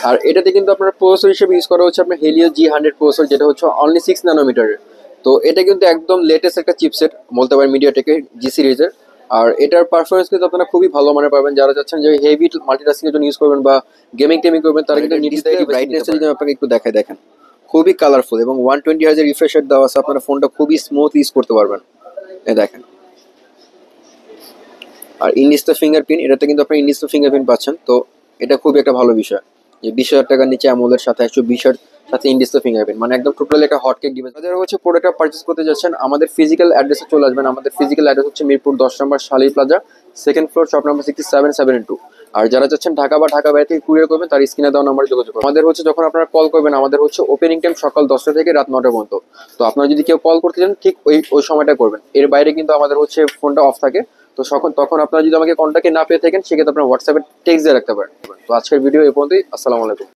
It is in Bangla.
আর এটাতে কিন্তু আপনার প্রসেসর হিসেবে ইউজ করা হচ্ছে আপনার হেলিও G100 প্রসেসর, যেটা হচ্ছে অনলি 6 ন্যানোমিটারের। তো এটা কিন্তু একদম লেটেস্ট একটা চিপসেট বলতে পারেন মিডিয়াটেকের জি সিরিজের। আর এটার পারফরমেন্স কিন্তু আপনারা খুবই ভালো মানের পাবেন, যারা চাচ্ছেন যে হেভি মাল্টিটাস্কিং এর জন্য ইউজ করবেন বা গেমিং টেমিং করবেন, তারা কিন্তু নির্দ্বিধায় ব্রাইটনেস যদি আপনাকে একটু দেখায় দেখেন, খুবই কালারফুল এবং 120 হার্জ রিফ্রেশ রেট দেওয়া আছে। আপনারা ফোনটা খুবই স্মুথ ইউজ করতে পারবেন, এই দেখেন। আর ইনডিসপ্লে ফিঙ্গারপ্রিন্ট, এটাতে কিন্তু আপনি ইনডিসপ্লে ফিঙ্গারপ্রিন্ট পাচ্ছেন। তো এটা খুবই একটা ভালো বিষয় যে 20,000 টাকার নিচে অ্যামোলের সাথে 120 সাথে ইনডিসপ্লে ফিঙ্গারপ্রিন্ট, মানে একদম টোটালি একটা হটকেক ডিভাইস। যারা হচ্ছে প্রোডাক্টটা পারচেস করতে যাচ্ছেন, আমাদের ফিজিক্যাল অ্যাড্রেসে চলে আসবেন। আমাদের ফিজিক্যাল অ্যাড্রেস হচ্ছে মিরপুর 10 নম্বর শালি plaza, second floor, shop number 6772। আর যারা চাচ্ছেন ঢাকা বা ঢাকা বাইরে থেকে কুরিয়ার করবেন, তার স্ক্রিনে দেওয়া নাম্বারে যোগাযোগ করবেন। আমাদের হচ্ছে যখন আপনারা কল করবেন, আমাদের হচ্ছে ওপেনিং টাইম সকাল 10টা থেকে রাত 9টা পর্যন্ত। তো আপনারা যদি কেউ কল করতে চান, ঠিক ওই সময়টা করবেন। এর বাইরে কিন্তু আমাদের হচ্ছে ফোনটা অফ থাকে। তো তখন আপনারা যদি আমাকে কন্ট্যাক্টে না পেয়ে থাকেন, সেক্ষেত্রে আপনার হোয়াটসঅ্যাপে টেক্সট দিয়ে রাখতে পারেন। তো আজকের ভিডিও এই পর্যন্তই। আসসালামু আলাইকুম।